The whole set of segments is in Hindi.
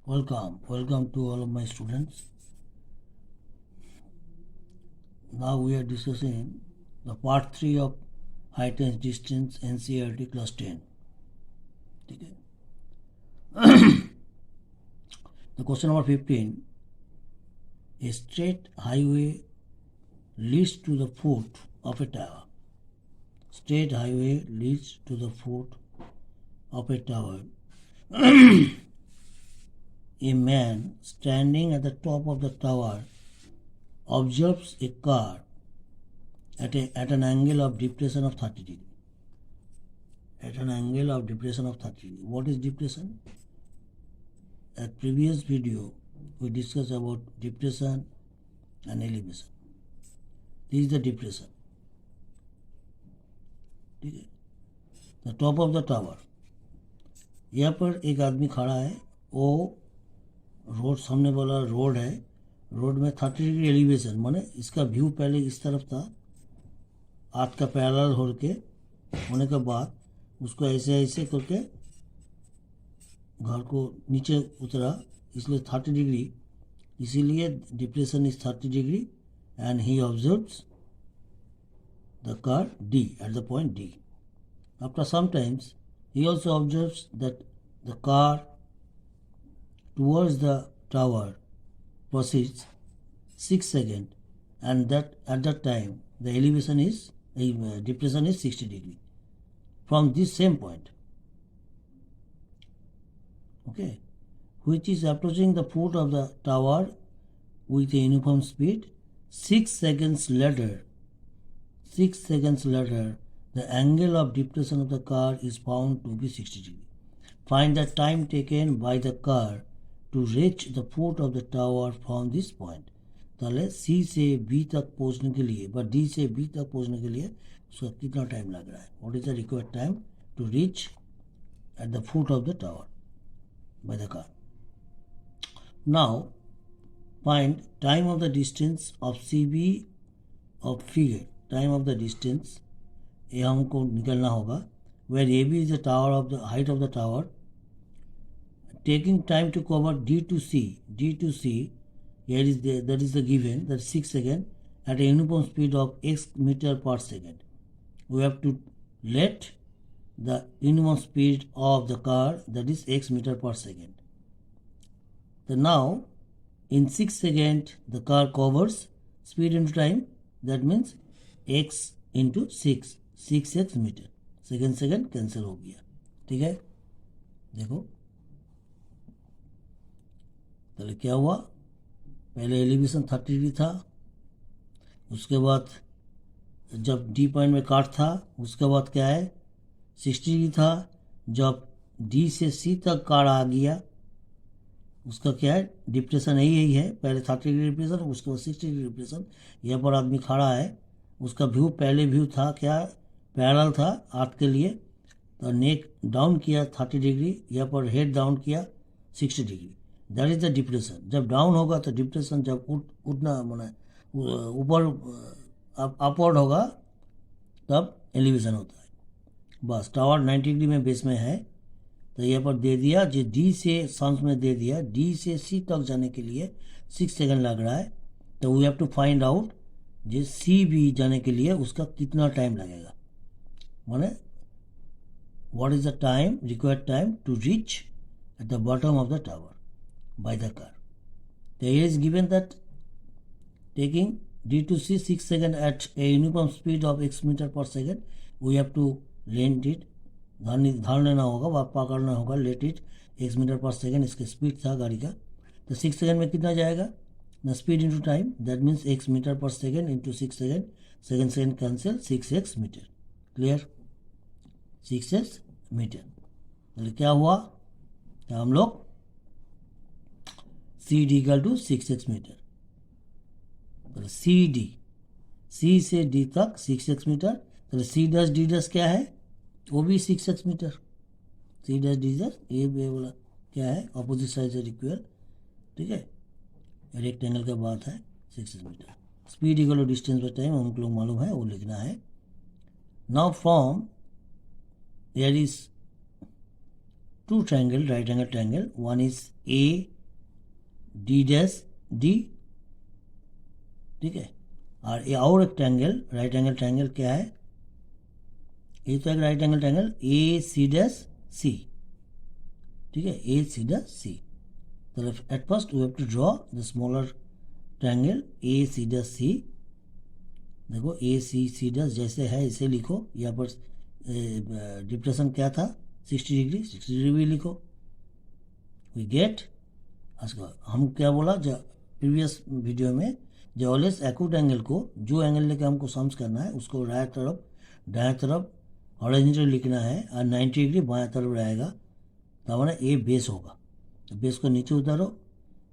Welcome to all of my students. Now we are discussing the part 3 of height and distance NCERT class 10. Okay. The question number 15. A straight highway leads to the foot of a tower. Straight highway leads to the foot of a tower. A man standing at the top of the tower observes a car at an angle of depression of 30 degree. At an angle of depression of 30 degree. What is depression? At previous video, we discussed about depression and elevation. This is the depression. ठीक है, the top of the tower. यहाँ पर एक आदमी खड़ा है, वो रोड सामने वाला रोड है, रोड में 30 डिग्री एलिवेशन, माने इसका व्यू पहले इस तरफ था, हाथ का पैरेलल होने के बाद उसको ऐसे ऐसे करके घर को नीचे उतरा, इसलिए 30 डिग्री, इसीलिए depression is 30 degree and he observes the car D at the point D. After some times, he also observes that the car towards the tower proceeds 6 seconds, and that at that time the elevation is depression is 60 degree from this same point, okay, which is approaching the foot of the tower with a uniform speed. 6 seconds later, the angle of depression of the car is found to be 60 degree. Find the time taken by the car to reach the foot of the tower from this point. ताले C से B तक पहुंचने के लिए, but D से B तक पहुंचने के लिए उसका कितना टाइम लग रहा है? What is the required time to reach at the foot of the tower by the car? Now find time of the distance of CB of figure. Time of the distance ये हमको निकलना होगा. Where AB is the tower of the height of the tower. Taking time to cover D to C, that is the given, that 6 seconds at a uniform speed of x meter per second. We have to let the uniform speed of the car, that is x meter per second. So now in 6 seconds the car covers speed into time, that means x into 6x metre. Second cancel हो गया. ठीक है, देखो पहले क्या हुआ, पहले एलिवेशन 30 डिग्री था, उसके बाद जब डी पॉइंट में काट था, उसके बाद क्या है 60 डिग्री था, जब डी से सी तक काट आ गया उसका क्या है डिप्रेशन यही है, पहले 30 डिग्री डिप्रेशन, उसके बाद 60 डिग्री डिप्रेशन. यहाँ पर आदमी खड़ा है, उसका व्यू पहले व्यू था क्या पैरेलल था हाथ के लिए, तो नेक डाउन किया 30 डिग्री, यहाँ पर हेड डाउन किया 60 degree. That is the depression. जब डाउन होगा तो डिप्रेशन, जब उठना माने ऊपर अपवर्ड होगा तब एलिवेशन होता है. बस टावर 90 डिग्री में बेस में है, तो यहाँ पर दे दिया जो डी से सांस में दे दिया, डी से सी तक जाने के लिए 6 सेकंड लग रहा है, तो we have to find out जो सी बी जाने के लिए उसका कितना टाइम लगेगा, माने what is the time required time to reach at the bottom of the tower by the car. There is given that taking D to C 6 seconds at a uniform speed of x meter per second, we have to lend it, धार लेना होगा, पकड़ना होगा, लेट इट x मीटर पर सेकेंड इसका स्पीड था गाड़ी का, तो 6 सेकंड में कितना जाएगा, the speed into time, that means x metre पर second into 6 second, second cancel 6x metre. Clear, 6x metre. तो क्या हुआ, तो हम लोग CD equal to 6x metre, तो CD C से D तक 6x मीटर, तो C डैश D डैश क्या है, वो भी 6x metre. C dash D dash ये बोला क्या है, अपोजिट साइड से इक्वल. ठीक है, रेक्टेंगल का बात है 6x metre. Speed equal to distance by time हमको लोग मालूम है, वो लिखना है. Now from there is two triangle, right angle triangle. One is D dash D, ठीक है। और ये और एक ट्रायंगल, राइट एंगल ट्रायंगल क्या है, ये तो एक right angle triangle A C dash C, ठीक है, ए सी डैश सी। तो at first we have to draw the smaller triangle A C dash C. देखो ए सी सी डैश जैसे है इसे लिखो, यहाँ पर डिप्रेशन क्या था 60 डिग्री, 60 डिग्री भी लिखो। वी गेट, हम क्या बोला प्रीवियस वीडियो में, जो ऑलवेज एक्यूट एंगल को, जो एंगल लेके हमको सम्स करना है उसको दाएं तरफ हॉरिजॉन्टल लिखना है और 90 डिग्री बाएं तरफ रहेगा, तो हमारा ए बेस होगा। तो बेस को नीचे उतारो,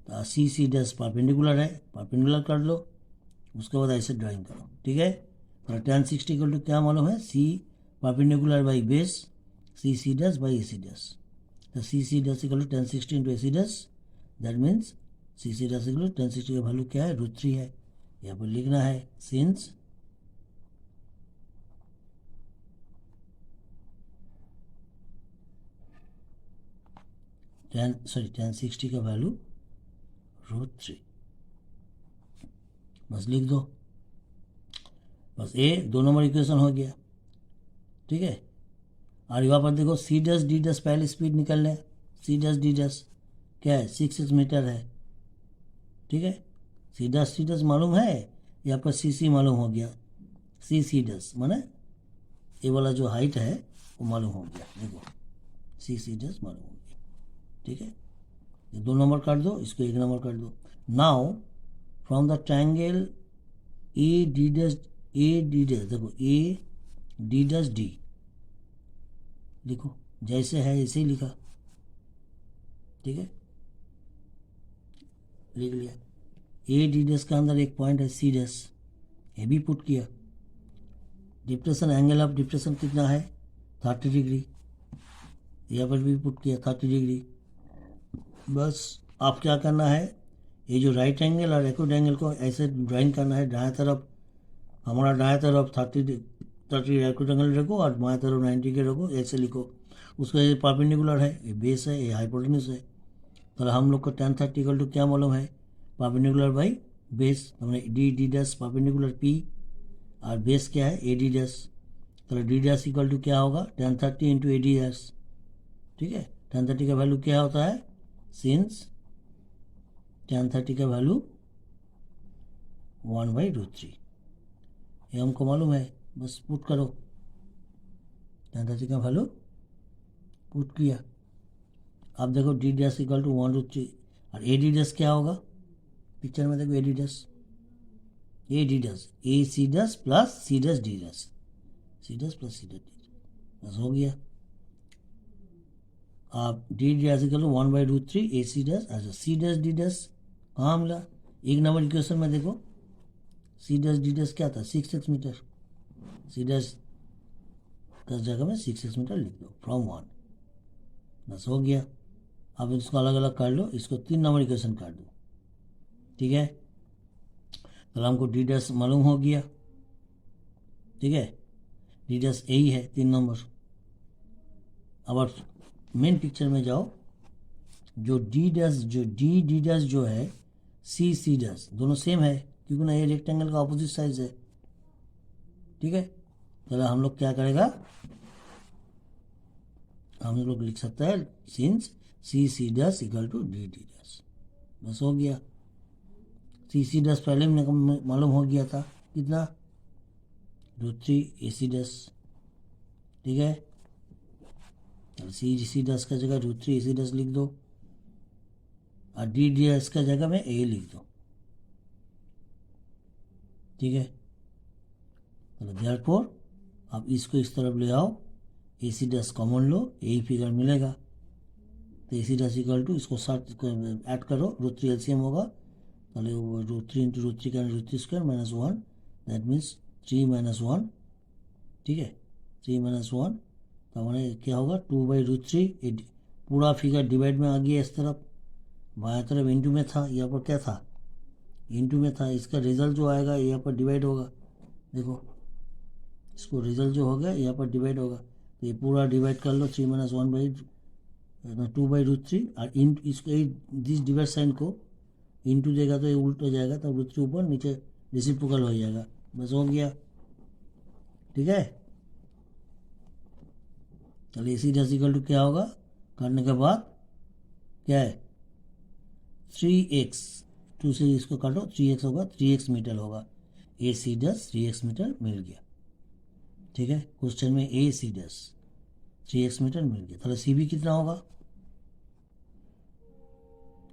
तो सी सी डैश परपेंडिकुलर है, परपेंडिकुलर कर लो, उसके बाद ऐसे ड्राइंग करो, ठीक है। तो tan 60 इक्वल टू क्या मालूम है, C perpendicular by base C C dash by A C dash. तो C C dash equal to tan 60 into A C dash, that means C C dash equal to tan 60 का वैल्यू क्या है, √3 है। यहाँ पर लिखना है सिंस tan 60 का वैल्यू √3, बस लिख दो। बस ए 2 नंबर इक्वेशन हो गया, ठीक है। और यहाँ पर देखो सी डैश डी डैश पहले स्पीड निकल लें, सी डैश डी डैश क्या है 6 मीटर है, ठीक है। सी डैश मालूम है, यहाँ पर सी सी मालूम हो गया, सी सी डैश माने ये वाला जो हाइट है वो मालूम हो गया, देखो सी सी डैश मालूम हो गया, ठीक है। ये 2 नंबर काट दो, इसको 1 नंबर काट दो। Now from the triangle A D dash देखो ए डी डैश डी लिखो, जैसे है ऐसे ही लिखा, ठीक है, लिख लिया। ए डी डैश का अंदर एक पॉइंट है सी डैश, ये भी पुट किया। डिप्रेशन, एंगल ऑफ डिप्रेशन कितना है 30 डिग्री, यहाँ पर भी पुट किया 30 डिग्री। बस आप क्या करना है, ये जो राइट एंगल और एक्यूट एंगल को ऐसे ड्राइंग करना है, दाएं तरफ हमारा दाएं तरफ 30 एक्यूट एंगल रखो और बाएं तरफ 90 के रखो, ऐसे लिखो। उसका ये परपेंडिकुलर है, ये बेस है, ये हाइपोटेन्यूज है। तो हम लोग को tan 30 इक्वल टू क्या मालूम है, परपेंडिकुलर बाई बेस, हमने D D dash perpendicular P और बेस क्या है ए डी डैश। तो डी डैश इक्वल टू क्या होगा tan 30 इंटू ए डी डैश, ठीक है। tan 30 का वैल्यू क्या होता है, सिंस tan 30 का वैल्यू 1/√3, ये हमको मालूम है, बस पुट करो। tan 30 का वैल्यू पुट किया। अब देखो डी डैश इक्वल टू 1/√3 और ए डी डैश क्या होगा, पिक्चर में देखो A D dash A C dash plus C dash D dash, C dash plus C dash D dash, बस हो गया। आप D dash equal to 1/√3 A C dash, अच्छा सी डैश डी डैश कहाँ मिला, 1 नंबर इक्वेशन में देखो सी डैश डी डैश क्या था 6 मीटर, सी डैश का जगह में 6 मीटर लिख दो फ्रॉम 1, बस हो गया। अब इसको अलग अलग कर लो, इसको 3 नंबर इक्वेशन काट दो, ठीक है। तो हमको डी डैश मालूम हो गया, ठीक है, डी डैश यही है 3 नंबर। अब आप मेन पिक्चर में जाओ, जो डी डी डैश जो है सी सी डैश दोनों सेम है, क्योंकि ना ये रेक्टेंगल का अपोजिट साइज है, ठीक है। तो हम लोग क्या करेगा, हम लोग लिख सकते हैं since C C dash equal to D D dash, बस हो गया। सी सी डैश पहले मालूम हो गया था कितना, √3 ए सी डैश, ठीक है। सी सी डैश का जगह √3 ए सी डैश लिख दो और डी डी डैश का जगह में ए लिख दो, ठीक है। तो देयरफॉर आप इसको इस तरफ ले आओ, ए सी डैश कॉमन लो, यही फिगर मिलेगा। तो ए सी डैश इक्वल टू इसको ऐड करो, √3 एलसीएम होगा, पहले वो √3 इंटू √3 का √3² -1, दैट मीन्स 3 - 1, ठीक है, 3 - 1। तो हमारे क्या होगा 2/√3, पूरा फिगर डिवाइड में आ गया इस तरफ, बाएं तरफ इंटू में था, यहाँ पर क्या था इंटू में था, इसका रिजल्ट जो आएगा यहाँ पर डिवाइड होगा, देखो इसको रिजल्ट जो होगा यहाँ पर डिवाइड होगा। तो ये पूरा डिवाइड कर लो 3 - 1/2/√3 और इन इसको दिस डिवाइड साइन को इंटू देगा तो ये उल्ट हो जाएगा, तब रूट 3 ऊपर नीचे रेसिप्रोकल हो जाएगा, बस हो गया। ठीक है, चलिए AC डैश इक्वल टू क्या होगा करने के बाद, क्या है 3x, 2 से इसको काटो 3x होगा, 3x मीटर होगा। AC डैश 3x मीटर मिल गया। ठीक है, क्वेश्चन में AC डैश 3x मीटर मिल गया। तो CB कितना होगा,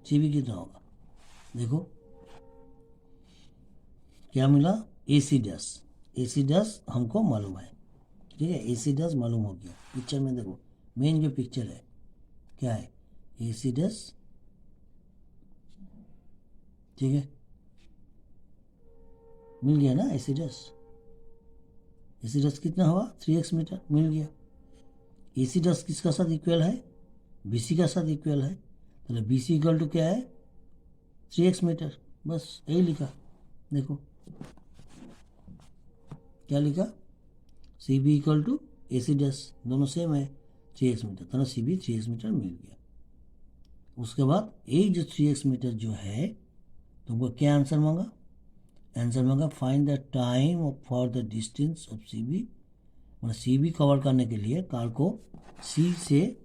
CB कितना होगा, देखो क्या मिला, AC डैश हमको मालूम है। ठीक है, AC डैश मालूम हो गया। पिक्चर में देखो, मेन जो पिक्चर है क्या है, AC डैश। ठीक है, मिल गया ना AC डैश कितना हुआ, 3x मीटर मिल गया। AC डैश किसका साथ इक्वल है, BC का साथ इक्वल है। तो BC इक्वल टू क्या है, 3x मीटर, बस यही लिखा। देखो क्या लिखा, CB इक्वल टू AC डैश, दोनों सेम है, 3x मीटर। तो CB 3x मीटर मिल गया। उसके बाद ये जो 3x मीटर जो है, तुमको क्या आंसर मांगा, आंसर मांगा find the time for the distance of CB, मतलब CB कवर करने के लिए कार को C से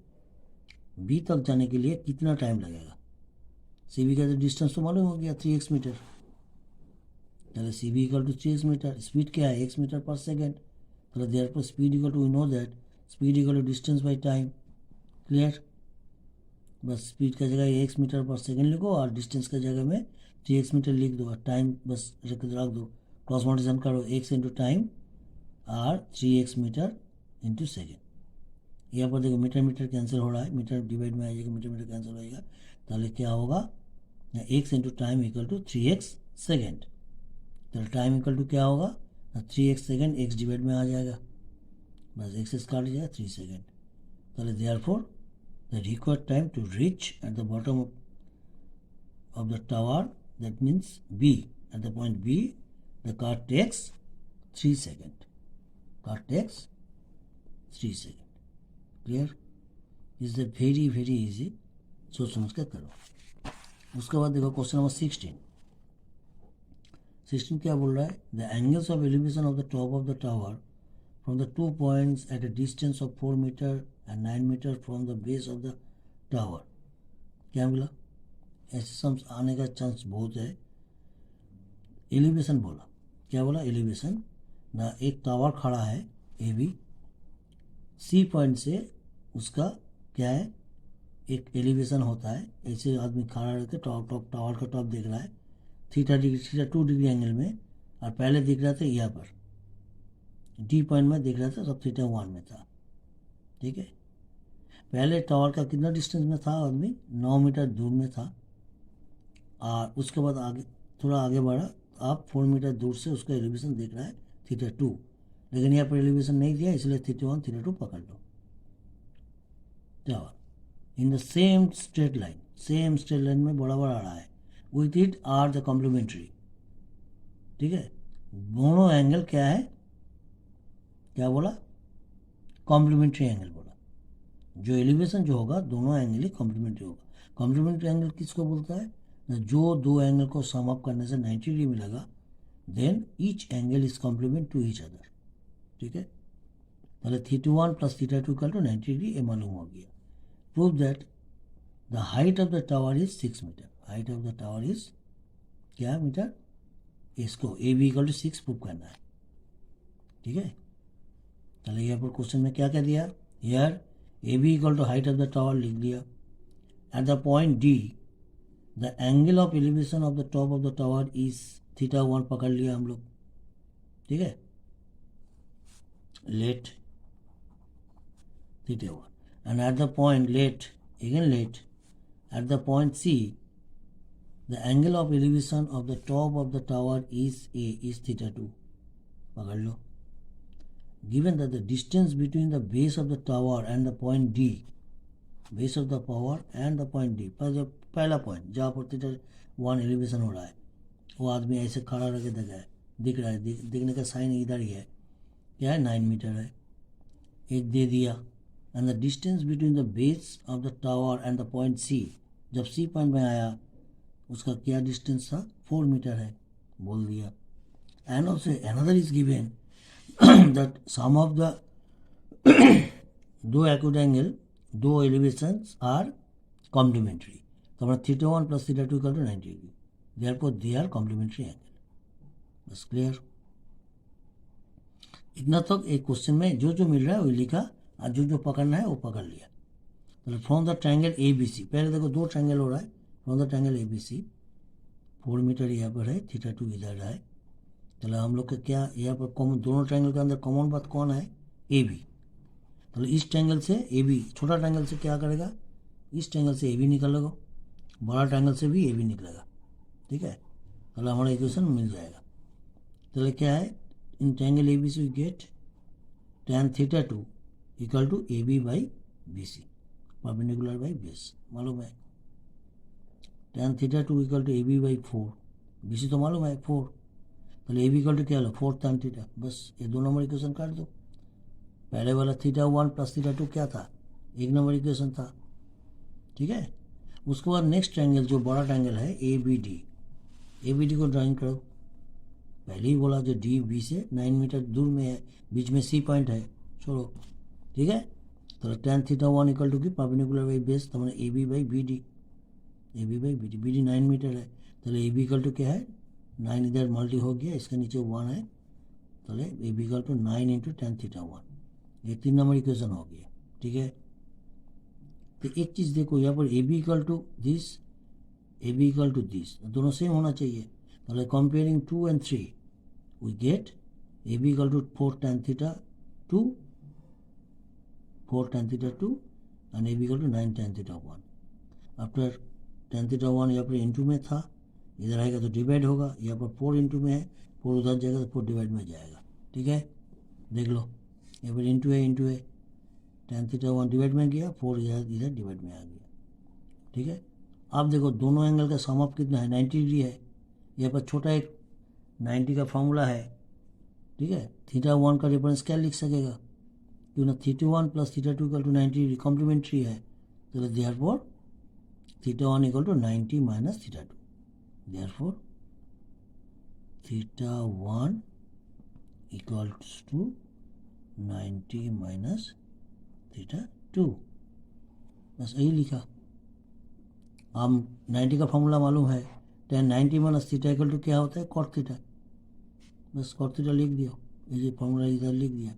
B तक जाने के लिए कितना टाइम लगेगा। CB का तो डिस्टेंस तो मालूम हो गया 3x मीटर, चलो CB equal to 3x metre. Speed क्या है, x मीटर पर सेकेंड। तो therefore speed equal to, we know that speed equal to distance by time. Clear, बस स्पीड का जगह x मीटर पर सेकेंड लिखो और डिस्टेंस का जगह में 3x मीटर लिख दो, और टाइम बस रख दो, क्रॉस मल्टीप्लिकेशन करो, x इंटू टाइम और 3x मीटर इंटू सेकेंड। यहाँ पर देखो मीटर मीटर कैंसिल हो रहा है, मीटर डिवाइड में आ जाएगा, मीटर मीटर कैंसिल हो जाएगा। ताले क्या होगा, x into time equal to 3x second. तो टाइम इक्वल टू क्या होगा, 3x सेकेंड, x डिवाइड में आ जाएगा, बस x काट जाएगा 3 सेकेंड। ताले therefore the required time to reach at the bottom of the tower, that means B, at the point B, the car takes 3 seconds. Car takes 3 seconds. Clear? This is very very easy. सोच समझ कर करो। उसके बाद देखो क्वेश्चन नंबर 16 क्या बोल रहा है, the angles of elevation of the top of the tower from the 2 points at a distance of 4 meter and 9 meter from the base of the tower। क्या मिला, ऐसे सम्स आने का चांस बहुत है। एलिवेशन बोला, क्या बोला, एलिवेशन ना, एक टावर खड़ा है AB, C पॉइंट से उसका क्या है, एक एलिवेशन होता है। ऐसे आदमी खड़ा रहकर टावर का टॉप देख रहा है, थीटा 2 डिग्री एंगल में, और पहले दिख रहा था यहाँ पर D पॉइंट में दिख रहा था, सब थीटा 1 में था। ठीक है, पहले टावर का कितना डिस्टेंस में था आदमी, 9 मीटर दूर में था, और उसके बाद आगे थोड़ा आगे बढ़ा, आप 4 मीटर दूर से उसका एलिवेशन देख रहा है थीटा 2, लेकिन यहाँ पर एलिवेशन नहीं दिया, इसलिए थीटा 1 थीटा 2 पकड़ लो। Tower in the same straight line में बराबर आ रहा है, with it are the complementary. ठीक है, दोनों एंगल क्या है, क्या बोला, कॉम्प्लीमेंट्री एंगल बोला। जो एलिवेशन जो होगा दोनों एंगल ही कॉम्प्लीमेंट्री होगा। कॉम्प्लीमेंट्री एंगल किसको बोलता है, जो दो एंगल को सम अप करने से 90 डिग्री मिलेगा, then each angle is complement to each other. ठीक है, पहले theta 1 plus theta 2 equal to 90 degree, ये मालूम हो गया। Prove that the height of the tower is 6 metre. Height of the tower is क्या मीटर, इसको AB इक्वल टू 6 प्रूव करना है। ठीक है, चलो यहाँ पर क्वेश्चन में क्या क्या दिया, यार AB equal to height of the tower लिख दिया। At the point D the angle of elevation of the top of the tower is theta 1 पकड़ लिया हम लोग। ठीक है, let theta 1, and at the point let at the point C the angle of elevation of the top of the tower is theta 2, पकड़ लो। Given that the distance between the base of the tower and the point D, base of the tower and the point D, पर जब पहला पॉइंट जहाँ पर थीटा 1 एलिवेशन हो रहा है, वो आदमी ऐसे खड़ा रह के दिख रहा है, दिखने का साइन इधर ही है, क्या है 9 मीटर है, एक दे दिया। And the distance between the base of the tower and the point C, जब C पॉइंट में आया उसका क्या डिस्टेंस था, 4 मीटर है, बोल दिया। And also another is given that sum of the दो एक्यूट एंगल, दो एलिवेशंस आर कॉम्प्लीमेंट्री, तो हमारा θ1 plus θ2 equal to 90 degree, therefore they are complementary angle. बस क्लियर। इतना तक एक क्वेश्चन में जो जो मिल रहा है वो लिखा, और जो जो पकड़ना है वो पकड़ लिया। तो from the triangle A B C, पहले देखो दो ट्रायंगल हो रहा है, from the triangle A B C 4 metre यहाँ पर है, θ2 इधर है। चलो हम लोग का क्या यहाँ पर कॉमन, दोनों ट्रायंगल के अंदर कॉमन बात कौन है, ए बी। तो इस ट्रायंगल से ए बी, छोटा ट्रायंगल से क्या करेगा, इस ट्रायंगल से ए बी निकलेगा, बड़ा ट्रायंगल से भी ए बी निकलेगा, ठीक है। चलो हमारा इक्वेशन मिल जाएगा। चलो क्या है, in triangle A B C we get tan θ2 equal to A B by B C, perpendicular by base मालूम है। tan θ2 equal to A B by 4, B C तो मालूम है 4, तो ए बी इक्वल टू क्या होगा 4 tan θ। बस ये 2 नंबर इक्वेशन काट दो। पहले वाला θ1 प्लस θ2 क्या था, 1 नंबर इक्वेशन था, ठीक है। उसके बाद नेक्स्ट ट्रायंगल जो बड़ा ट्रायंगल है A B D, A B D को ड्राइंग करो। पहले ही बोला जो डी बी से 9 मीटर दूर में है, बीच में सी पॉइंट है, छोड़ो, ठीक है। तो tan θ1 इक्वल टू की परपेंडिकुलर बाई बेस, तो मैंने A B by B D, A B by B D, B D 9 metre है, तो ए बी इक्वल टू क्या है 9, इधर मल्टी हो गया, इसके नीचे 1 है, तो A B equal to 9 into tan θ1, ये 3 नंबर इक्वेशन हो गया, ठीक है। तो एक चीज़ देखो यहाँ पर A B equal to this, A B equal to this, दोनों सेम होना चाहिए। तो comparing 2 and 3 we get a b equal to 4 tan θ2, 4 tan θ2 and a b equal to 9 tan θ1। After tan θ1 यहाँ पर इंटू में था, इधर आएगा तो डिवाइड होगा, यहाँ पर 4 इंटू में है, 4 उधर जाएगा तो 4 डिवाइड में जाएगा, ठीक है। देख लो यहाँ पर इंटू है, tan θ1 डिवाइड में गया, 4 इधर डिवाइड में आ गया, ठीक है। आप देखो दोनों एंगल का सम ऑफ कितना है 90 डिग्री है, यहाँ पर छोटा एक 90 का फॉर्मूला है, ठीक है। θ1 का रेफरेंस क्या लिख सकेगा, क्यों ना θ1 plus θ2 equal to 90 degree complementary है, तो therefore θ1 equal to 90 minus θ2, therefore θ1 equals to 90 minus θ2, बस यही लिखा। हम 90 का फॉर्मूला मालूम है, tan 90 minus theta equal to क्या होता है cot थीटा, बस cot थीटा लिख दिया, ये फॉर्मूला इधर लिख दिया,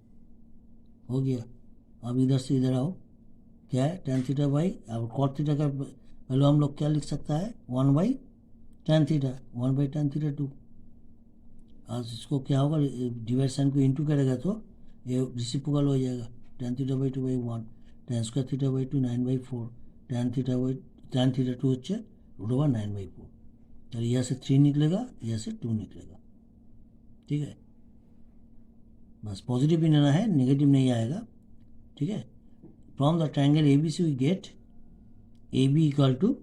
हो गया। अब इधर से इधर आओ, क्या है tan थीटा बाई, अब cot थीटा का वैल्यू हम लोग क्या लिख सकता है 1 by tan theta, 1 by tan theta 2। आज इसको क्या होगा, डिवाइड साइन को इंटू करेगा तो ये रिसिप्रोकल हो जाएगा, tan theta by 2 by 1, tan square theta by 2 9 by 4, tan theta 2 হচ্ছে √9 बाई 4, तो यहाँ से 3 निकलेगा, यहाँ से 2 निकलेगा, ठीक है। बस पॉजिटिव ही लेना है, नेगेटिव नहीं आएगा, ठीक है। From the triangle A B C we get A B equal to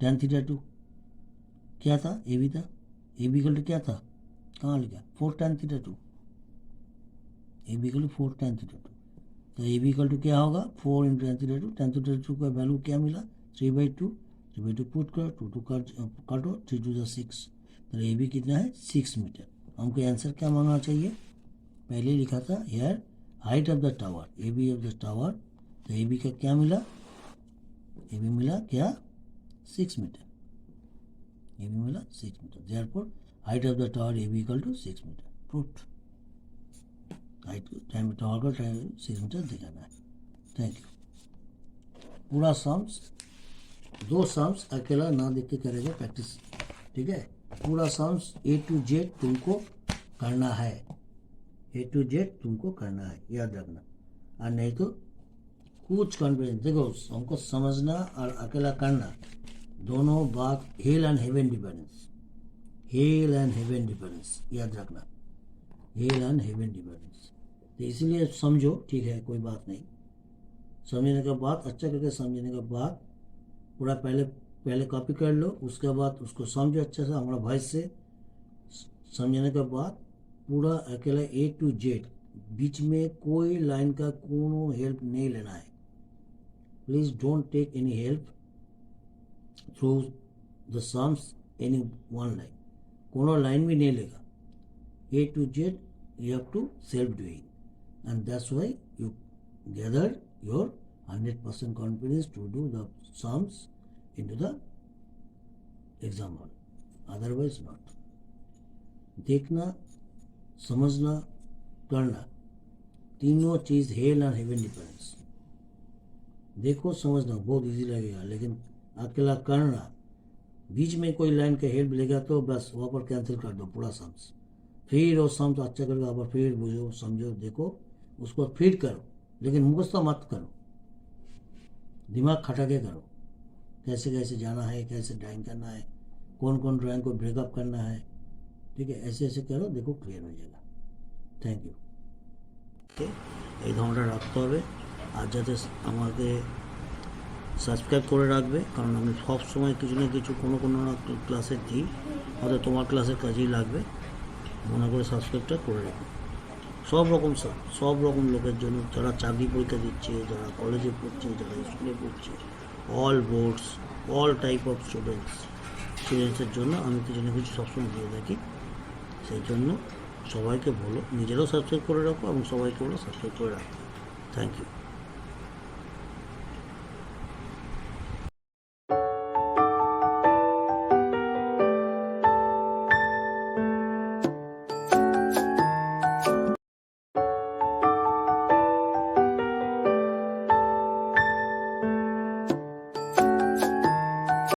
tan theta 2, क्या था ए बी था, ए बी इक्वल टू क्या था, कहाँ लिखा 4 tan theta 2, A B equal to 4 tan theta 2, तो ए बी इक्वल टू क्या होगा 4 इंटू tan थीटा 2 का वैल्यू क्या मिला 3/2, 3/2 पुट करो, 2 काटो, 3 2 6, तो ए बी कितना है 6 मीटर। हमको आंसर क्या मांगना चाहिए, पहले लिखा था here height of the tower, A B of the tower, तो ए बी का क्या मिला, ए बी मिला क्या 6 मीटर, ए बी मिला 6 metre, therefore height of the tower A B equal to 6 metre, proved. Height tower को 6 मीटर दिखाना है। Thank you. पूरा सम्स, 2 सम्स अकेला ना देख के करेगा प्रैक्टिस, ठीक है। पूरा सम्स A to Z तुमको करना है, A to Z तुमको करना है, याद रखना, और नहीं तो कुछ कॉन्फिडेंस, देखो हमको समझना और अकेला करना दोनों बात hello and heaven difference, hello and heaven difference, याद रखना हेल एंड हेवन डिफरेंस। तो इसीलिए समझो, ठीक है, कोई बात नहीं, समझने का बात अच्छा करके समझने का बात पूरा पहले कॉपी कर लो, उसके बाद उसको समझो अच्छे से, हमारा वॉइस से समझने के बाद पूरा अकेला A to Z, बीच में कोई लाइन का कोनो हेल्प नहीं लेना है। Please don't take any help through the sums any one line, कोनो लाइन भी नहीं लेगा, A to Z you have to self doing, and that's why you gather your 100% confidence to do the sums into the exam hall, otherwise not. देखना, समझना, करना, तीनों चीज़ हेल और हेवन डिफरेंस। देखो समझना बहुत इजी लगेगा, लेकिन अकेला करना, बीच में कोई लाइन का हेल्प लेगा तो बस वहाँ पर कैंसिल कर दो पूरा सम्स, फिर वो सम्स अच्छा करके आप फिर बुझो समझो देखो उसको फिर करो, लेकिन मुखस्त मत करो, दिमाग खटा के करो, कैसे कैसे जाना है, कैसे ड्राइंग करना है, कौन कौन ड्राइंग को ब्रेकअप करना है, ठीक है, ऐसे ऐसे करो, देखो क्लियर हो जाएगा। Thank you. এই ধরনটা রাখতে হবে, আর যাতে আমাকে সাবস্ক্রাইব করে রাখবে, কারণ আমি সব সময় কিছু না কিছু কোনো না ক্লাসে দিই, হয়তো তোমার ক্লাসের কাজেই লাগবে, মনে করে সাবস্ক্রাইবটা করে রাখো। সব রকম লোকের জন্য, যারা চাকরি পরীক্ষা দিচ্ছে, যারা কলেজে পড়ছে, যারা স্কুলে পড়ছে, all boards, all type of স্টুডেন্টসের জন্য আমি কিছু না কিছু সবসময় দিয়ে থাকি। সেই জন্য সবাইকে বলো নিজেরাও সাবস্ক্রাইব করে রাখো এবং সবাইকে বলো সাবস্ক্রাইব করে রাখো। Thank you.